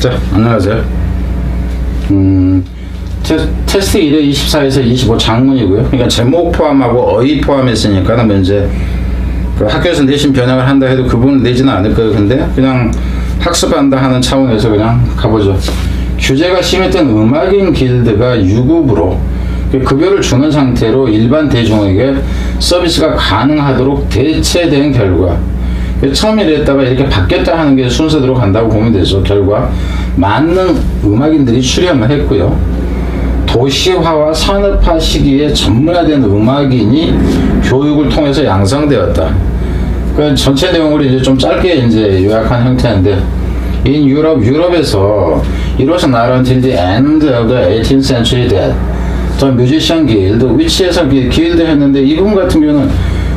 자, 안녕하세요. 테스트 1회 24에서 25 장문이고요. 그러니까 제목 포함하고 어휘 포함했으니까 뭐 이제 그 학교에서 내신 변형을 한다 해도 그분은 내지는 않을 거예요. 근데 그냥 학습한다 하는 차원에서 그냥 가보죠. 규제가 심했던 음악인 길드가 유급으로 급여를 주는 상태로 일반 대중에게 서비스가 가능하도록 대체된 결과, 처음에 이랬다가 이렇게 바뀌었다 하는 게 순서대로 간다고 보면 되죠. 결과 많은 음악인들이 출연을 했고요. 도시화와 산업화 시기에 전문화된 음악인이 교육을 통해서 양성되었다. 그 전체 내용을 이제 좀 짧게 이제 요약한 형태인데, in 유럽에서 it was not until the end of the 18th century that the musician guild, 위치에서 길드 했는데, 이분 같은 경우는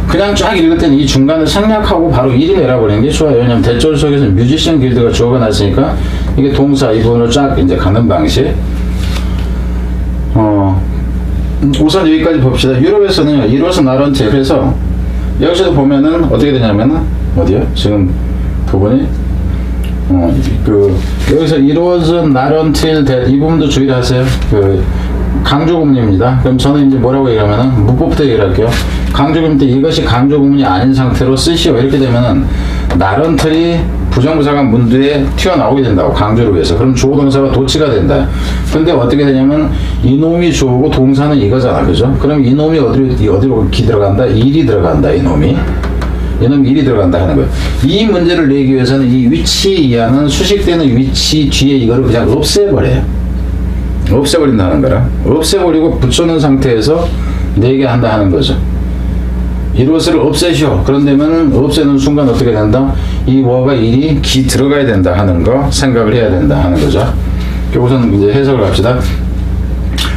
그냥 쫙 읽을 때는 이 중간을 생략하고 바로 일이 내려버리는 게 좋아요. 왜냐면 대절 속에서 뮤지션 길드가 주어가 났으니까 이게 동사 이 부분을 쫙 이제 가는 방식. 우선 여기까지 봅시다. 유럽에서는요, 이로서 나런테. 그래서 여기서도 보면은 어떻게 되냐면은 어디요? 지금 부분이 여기서 이로서 나런틸 이 부분도 주의를 하세요. 강조구문입니다. 그럼 저는 이제 뭐라고 얘기하면은 문법부터 얘기를 할게요. 강조구문 때 이것이 강조구문이 아닌 상태로 쓰시오 이렇게 되면은 나런틀이 부정부사가 문두에 튀어나오게 된다고, 강조를 위해서. 그럼 주어동사가 도치가 된다. 근데 어떻게 되냐면 이놈이 주어고 동사는 이거잖아, 그죠? 그럼 이놈이 어디로 들어간다? 일이 들어간다. 이놈이 일이 들어간다 하는 거예요. 이 문제를 내기 위해서는 이 위치 이하는 수식되는 위치 뒤에 이거를 그냥 없애버려요. 없애버린다는 거라. 없애버리고 붙여놓은 상태에서 내게 한다 하는 거죠. 이것을 없애시오. 그런데면 없애는 순간 어떻게 된다? 이 워가 일이 기 들어가야 된다 하는 거 생각을 해야 된다 하는 거죠. 우선 이제 해석을 합시다.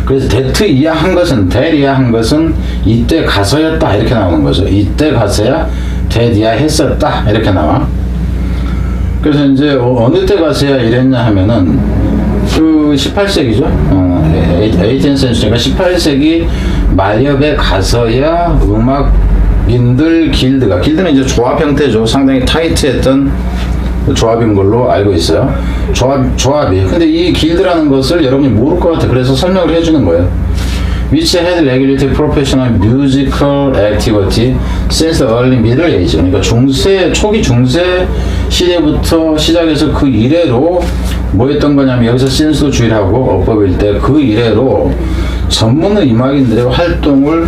그래서 that 이하 한 것은, that 이하 한 것은 이때 가서였다 이렇게 나오는 거죠. 이때 가서야 that 이하 했었다 이렇게 나와. 그래서 이제 어느 때 가서야 이랬냐 하면은 18세기죠. 18th century니까 18세기 말엽에 가서야 음악인들 길드는 이제 조합 형태죠. 상당히 타이트했던 조합인 걸로 알고 있어요. 조합이. 근데 이 길드라는 것을 여러분이 모를 것 같아. 그래서 설명을 해주는 거예요. Which had regulated professional musical activity since the early Middle Age. 그러니까 초기 중세 시대부터 시작해서 그 이래로 뭐 했던 거냐면, 여기서 since도 주의를 하고 어법일 때 그 이래로 전문 음악인들의 활동을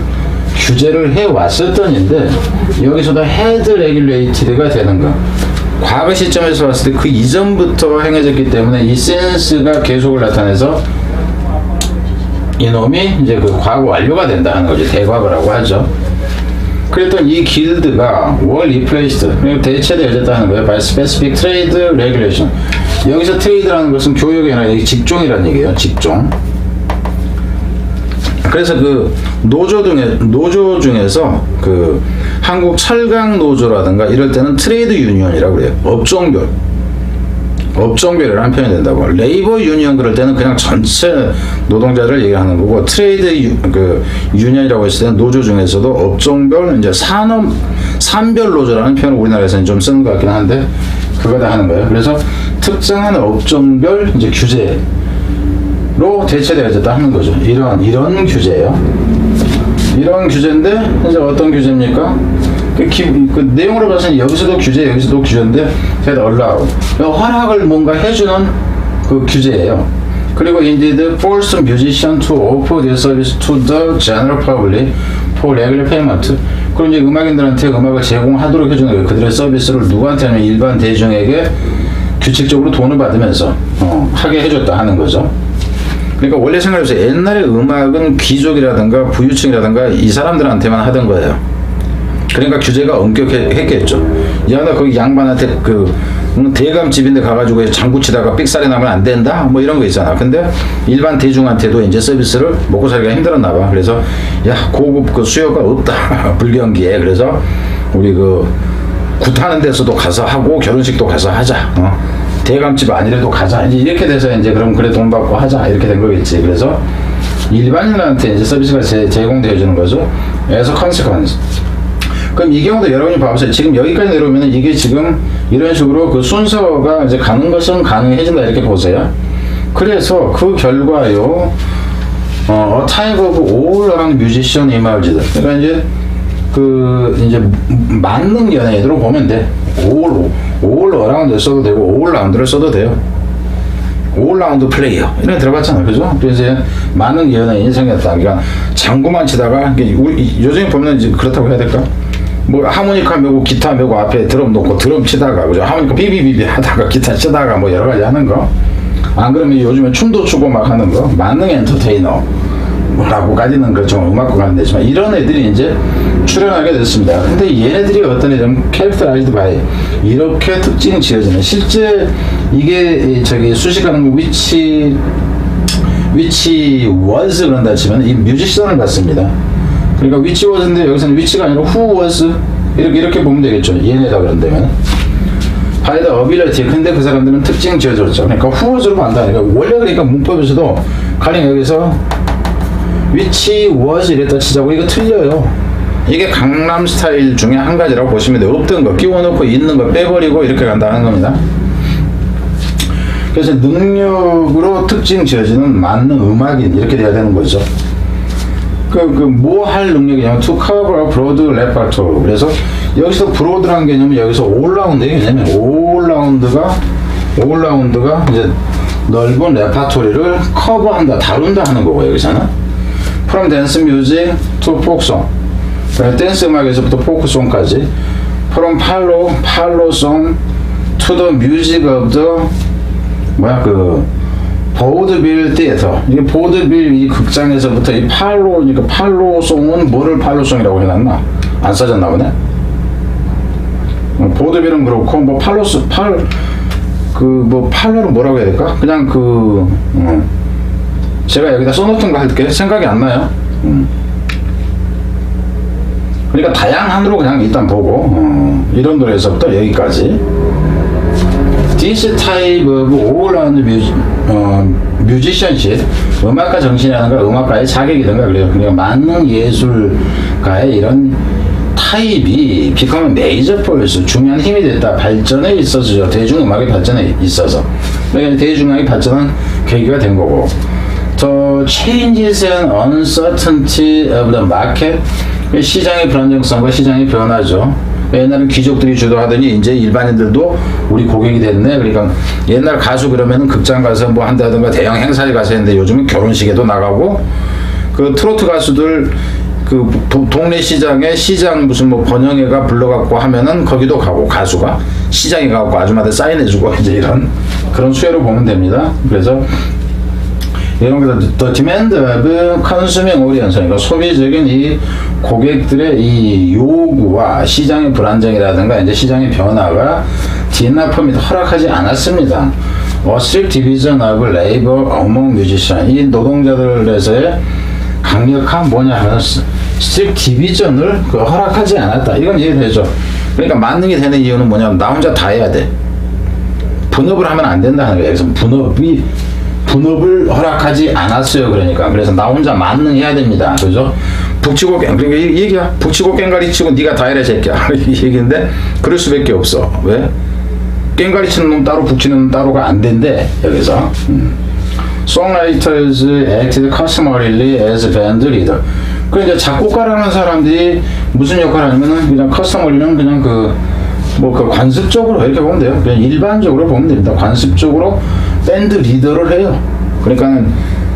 규제를 해왔었던인데, 여기서도 had regulated가 되는 거. 과거 시점에서 봤을 때 그 이전부터 행해졌기 때문에 이 since가 계속을 나타내서 이놈이 이제 그 과거 완료가 된다 하는 거죠. 대과거라고 하죠. 그랬던 이 길드가 were replaced, 대체되어졌다 하는 거예요. by specific trade regulation. 여기서 트레이드라는 것은 교역이 아니라 직종이라는 얘기예요. 직종. 그래서 그 노조 중에서 그 한국 철강 노조라든가 이럴 때는 트레이드 유니언이라고 그래요. 업종별이라는 표현이 된다고. 레이버 유니언 그럴 때는 그냥 전체 노동자들을 얘기하는 거고, 트레이드 유니언이라고 했을 때는 노조 중에서도 업종별, 이제 산별 노조라는 표현을 우리나라에서는 좀 쓰는 것 같긴 한데 그거다 하는 거예요. 그래서 특정한 업종별 이제 규제로 대체되어졌다 하는 거죠. 이런 규제예요. 이런 규제인데 이제 어떤 규제입니까? 그 내용으로 봐서는 여기서도 규제인데 that allow, 허락을 뭔가 해주는 그 규제예요. 그리고 indeed force musician to offer their service to the general public for regular payment. 그럼 이제 음악인들한테 음악을 제공하도록 해주는 거예요. 그들의 서비스를 누구한테 하면 일반 대중에게 규칙적으로 돈을 받으면서 하게 해줬다 하는 거죠. 그러니까 원래 생각해보세요. 옛날에 음악은 귀족이라든가 부유층이라든가 이 사람들한테만 하던 거예요. 그러니까 규제가 엄격했겠죠. 야, 나 거기 양반한테 대감집인데 가가지고 장구 치다가 삑살이 나면 안 된다? 뭐 이런 거 있잖아. 근데 일반 대중한테도 이제 서비스를 먹고 살기가 힘들었나 봐. 그래서 야, 고급 그 수요가 없다. 불경기에. 그래서 우리 굿하는 데서도 가서 하고 결혼식도 가서 하자. 대감집 아니래도 가자. 이제 이렇게 돼서 이제 그럼 그래 돈 받고 하자. 이렇게 된 거겠지. 그래서 일반인한테 이제 서비스가 제공되어 주는 거죠. as a consequence. 그럼 이 경우도 여러분이 봐보세요. 지금 여기까지 내려오면 이게 지금 이런 식으로 그 순서가 이제 가는 것은 가능해진다 이렇게 보세요. 그래서 그 결과요, a type of all-around musician emerged. 그러니까 이제 만능 연예인으로 보면 돼. all around 써도 되고 all round를 써도 돼요. all round 플레이어 이런 거 들어봤잖아, 그죠? 그래서 만능 연예인이 생겼다. 그러니까 장구만 치다가 요즘에 보면 이제 그렇다고 해야 될까? 뭐 하모니카 메고 기타 메고 앞에 드럼 놓고 드럼 치다가, 그죠? 하모니카 비비비비 하다가 기타 치다가 뭐 여러 가지 하는 거. 안 그러면 요즘에 춤도 추고 막 하는 거 만능 엔터테이너 라고까지는 그좀 음악과 관련되지만 이런 애들이 이제 출연하게 됐습니다. 근데 얘네들이 어떤 애냐면 캐릭터라이즈드 바이 이렇게 특징이 지어지는, 실제 이게 저기 수식하는 거 위치 was 그런다 치면 이 뮤지션을 받습니다. 그러니까 위치 was인데 여기서는 위치가 아니라 who was 이렇게 보면 되겠죠. 얘네가 그런다면 by the ability. 근데 그 사람들은 특징 지어줬죠. 그러니까 who was로 간다. 그러니까 원래 그러니까 문법에서도 가령 여기서 위치 was 이랬다 치자고 이거 틀려요. 이게 강남 스타일 중에 한 가지라고 보시면 돼요. 없던 거 끼워놓고 있는 거 빼버리고 이렇게 간다는 겁니다. 그래서 능력으로 특징 지어지는 만능 음악인 이렇게 돼야 되는 거죠. 뭐 할 능력이냐면 to cover a broad repertoire. 그래서 여기서 브로드라는 개념은 여기서 올라운드의 개념이에요. 올라운드가 이제 넓은 레파토리를 커버한다, 다룬다 하는 거고 여기서는. From dance music to folk song. 댄스 음악에서부터 포크송까지. From 팔로 song to the music of the 보드빌 티에터. 이게 보드빌 이 극장에서부터 이 팔로니까 팔로송은 뭐를 팔로송이라고 해놨나? 안 써졌나 보네. 보드빌은 그렇고 뭐 팔로는 뭐라고 해야 될까? 그냥 제가 여기다 써놓던 거 할게 생각이 안 나요. 그러니까 다양한으로 그냥 일단 보고 이런 노래에서부터 여기까지. This type of all-round musicianship, 음악가 정신이라든가 음악가의 자격이든가 그래요. 그러니까 만능 예술가의 이런 타입이 become major force, 중요한 힘이 됐다. 발전에 있어서죠. 대중음악의 발전에 있어서. 그러니까 대중음악이 발전한 계기가 된 거고. The changes and uncertainty of the market, 시장의 불안정성과 시장의 변화죠. 옛날엔 귀족들이 주도하더니 이제 일반인들도 우리 고객이 됐네. 그러니까 옛날 가수 그러면은 극장 가서 뭐 한다든가 대형 행사에 가서 했는데 요즘은 결혼식에도 나가고, 그 트로트 가수들 그 동네 시장에 시장 무슨 뭐 번영회가 불러갖고 하면은 거기도 가고, 가수가 시장에 가갖고 아줌마들 사인해주고 이제 이런 그런 수혜로 보면 됩니다. 그래서 이런 거 the demand of consuming audience, 그러니까 소비적인 이 고객들의 이 요구와 시장의 불안정이라든가 이제 시장의 변화가 디나펌이 허락하지 않았습니다. A strict division of labor among musicians, 이 노동자들에서의 강력한 뭐냐 하면 strict division을 허락하지 않았다. 이건 이해되죠. 그러니까 만능이 되는 이유는 뭐냐면 나 혼자 다 해야 돼. 분업을 하면 안 된다는 거예요. 그래서 분업을 허락하지 않았어요. 그러니까 그래서 나 혼자 만능해야 됩니다. 그죠? 북치고 그러니까 이 얘기야. 북치고 깽가리 치고 네가 다 해라 새끼야. 이 얘기인데 그럴 수밖에 없어. 왜? 깽가리 치는 놈 따로 북치는 놈 따로가 안 된대 여기서. Songwriters acted customarily as band leader. 그러니까 작곡가라는 사람들이 무슨 역할을 하냐면은 그냥 customary는 그냥 그 관습적으로 이렇게 보면 돼요. 그냥 일반적으로 보면 됩니다. 관습적으로 밴드 리더를 해요. 그러니까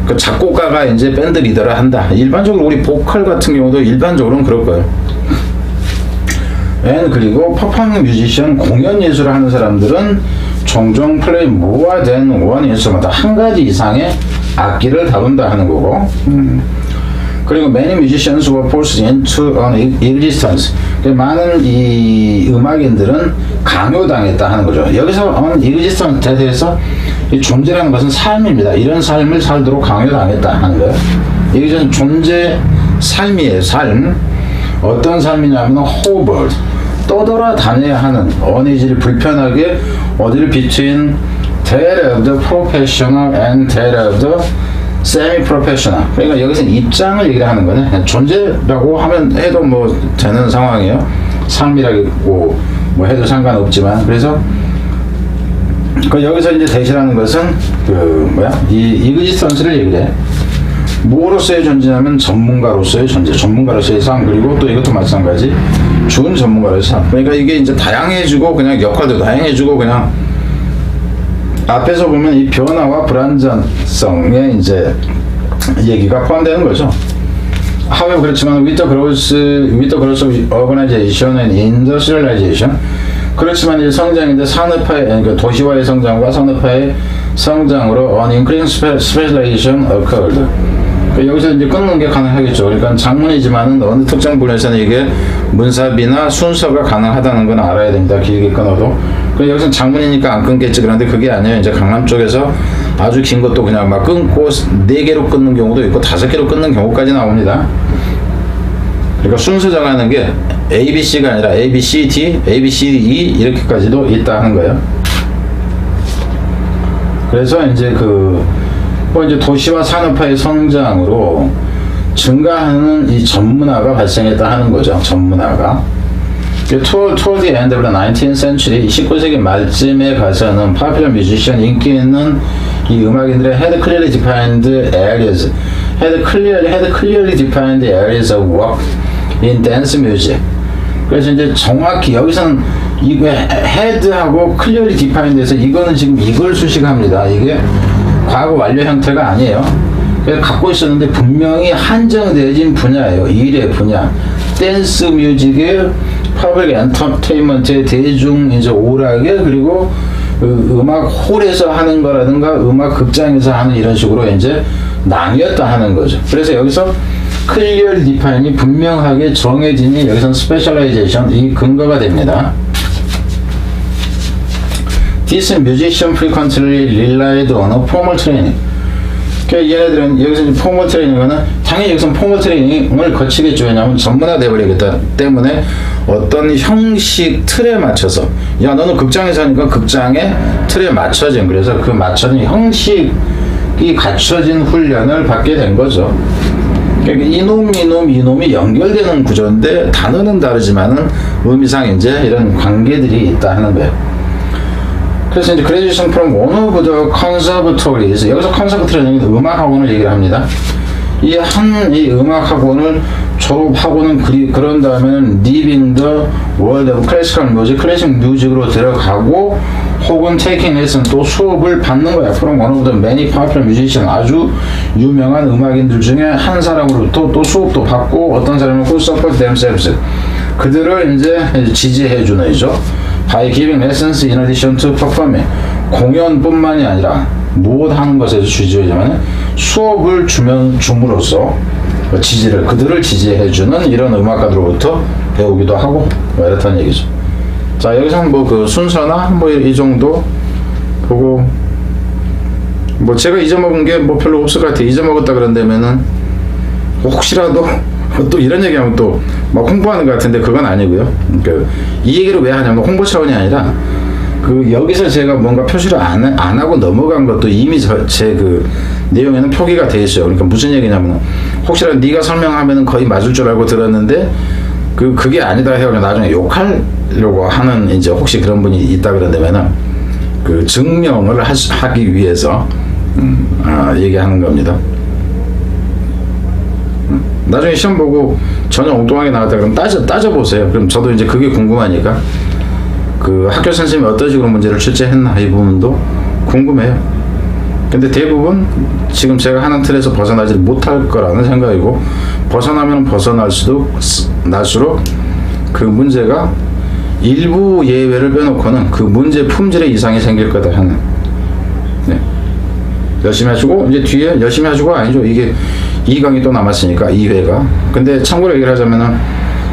그 작곡가가 이제 밴드 리더를 한다. 일반적으로 우리 보컬 같은 경우도 일반적으로는 그럴 거예요. 그리고 퍼포밍 뮤지션, 공연 예술을 하는 사람들은 종종 플레이 more than one instrument, 한 가지 이상의 악기를 다룬다 하는 거고. 그리고 many musicians were forced into an existence. 많은 이 음악인들은 강요당했다 하는 거죠. 여기서 an existence에 대해서 이 존재라는 것은 삶입니다. 이런 삶을 살도록 강요당했다 하는 거예요. 여기서는 존재 삶이에요. 삶. 어떤 삶이냐면 hovered, 떠돌아 다녀야 하는, 어니지를 불편하게 어디를 between that of the professional and that of the semi-professional. 그러니까 여기서 입장을 얘기를 하는 거네. 존재라고 하면 해도 뭐 되는 상황이에요. 상미라고 뭐 해도 상관없지만, 그래서 여기서 이제 대시라는 것은 이 EXISTENCE를 얘기를 해. 뭐로서의 존재냐면 전문가로서의 존재, 전문가로서의 삶, 그리고 또 이것도 마찬가지 좋은 전문가로서의 삶. 그러니까 이게 이제 다양해지고, 그냥 역할도 다양해지고, 그냥 앞에서 보면 이 변화와 불안정성의 이제 얘기가 포함되는 거죠. 하여 그렇지만 with the growth of urbanization and industrialization, 그렇지만 이 성장인데 산업화의, 그러니까 도시화의 성장과 산업화의 성장으로 an increasing specialization occurred. 여기서 이제 끊는 게 가능하겠죠. 그러니까 장문이지만은 어느 특정 분야에서는 이게 문사비나 순서가 가능하다는 건 알아야 됩니다. 길게 끊어도. 여기서는 장문이니까 안 끊겠지. 그런데 그게 아니에요. 이제 강남 쪽에서 아주 긴 것도 그냥 막 끊고 4개로 끊는 경우도 있고 5개로 끊는 경우까지 나옵니다. 그러니까 순서 정하는 게 A, B, C가 아니라 A, B, C, D, A, B, C, D, E 이렇게까지도 있다 하는 거예요. 그래서 이제 이제 도시와 산업화의 성장으로 증가하는 이 전문화가 발생했다 하는 거죠. 전문화가. Toward the end of the 19th century, 19세기 말쯤에 가서는 popular musician, 인기 있는 이 음악인들의 had clearly defined areas of work in dance music. 그래서 이제 정확히 여기서는 이거 had하고 clearly defined에서 이거는 지금 이걸 수식합니다. 이게 과거 완료 형태가 아니에요. 그래서 갖고 있었는데 분명히 한정되어진 분야예요. 일의 분야. 댄스 뮤직의 퍼블릭 엔터테인먼트의 대중 이제 오락에, 그리고 음악 홀에서 하는 거라든가 음악 극장에서 하는 이런 식으로 이제 나뉘었다 하는 거죠. 그래서 여기서 클리어 디파인이 분명하게 정해지니 여기서는 스페셜라이제이션 이 근거가 됩니다. This musician frequently relied on a formal training. 그러니까 얘네들은 여기서 이제 포멀 트레이닝은 당연히 여기서 포멀 트레이닝을 거치겠죠. 왜냐하면 전문화 돼버리겠다 때문에 어떤 형식 틀에 맞춰서, 야 너는 극장에서 하니까 극장의 틀에 맞춰진, 그래서 그 맞춰진 형식이 갖춰진 훈련을 받게 된 거죠. 그러니까 이놈이 연결되는 구조인데 단어는 다르지만은 의미상 이제 이런 관계들이 있다 하는 거예요. 그래서 이제 graduation from one of the conservatories, 여기서 컨서버토리는 음악 학원을 얘기를 합니다. 이 음악 학원을 졸업하고는 그런 다음에는 leaving the world of classical music, 클래식 뮤직으로 들어가고, 혹은 taking lesson, 또 수업을 받는 거야. from one of the many popular musicians, 아주 유명한 음악인들 중에 한 사람으로부터 또 수업도 받고, 어떤 사람은 who support themselves, 그들을 이제 지지해 주는 이죠. by giving lessons in addition to performing, 공연뿐만이 아니라 무엇 하는 것에서 주지하지만 수업을 줌으로써 그들을 지지해주는 이런 음악가들로부터 배우기도 하고 뭐 이렇다는 얘기죠. 자, 여기서 뭐 순서나 뭐 이 정도 보고, 뭐 제가 잊어먹은 게 뭐 별로 없을 것 같아요. 잊어먹었다 그런다면은 혹시라도 또 이런 얘기하면 또 막 홍보하는 것 같은데 그건 아니고요. 그러니까 이 얘기를 왜 하냐면 홍보 차원이 아니라 여기서 제가 뭔가 표시를 안 하고 넘어간 것도 이미 제 내용에는 표기가 돼 있어요. 그러니까 무슨 얘기냐면 혹시라도 네가 설명하면은 거의 맞을 줄 알고 들었는데 그게 아니다 해가지고 나중에 욕하려고 하는 이제 혹시 그런 분이 있다 그런다면은 증명을 하기 위해서 얘기하는 겁니다. 나중에 시험 보고 전혀 엉뚱하게 나왔다 그러면 따져보세요. 그럼 저도 이제 그게 궁금하니까 학교 선생님이 어떤 식으로 문제를 출제했나 이 부분도 궁금해요. 근데 대부분 지금 제가 하는 틀에서 벗어나지 못할 거라는 생각이고, 벗어나면 날수록 그 문제가 일부 예외를 빼놓고는 그 문제 품질에 이상이 생길 거다 하는. 네. 열심히 하시고, 이제 뒤에 열심히 하시고 아니죠. 이게 2강이 또 남았으니까 2회가. 근데 참고로 얘기를 하자면은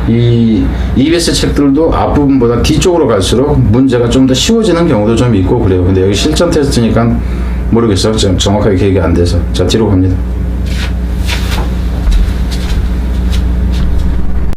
이 EBS 책들도 앞부분보다 뒤쪽으로 갈수록 문제가 좀 더 쉬워지는 경우도 좀 있고 그래요. 근데 여기 실전 테스트니까 모르겠어요. 지금 정확하게 기억이 안 돼서. 자, 뒤로 갑니다.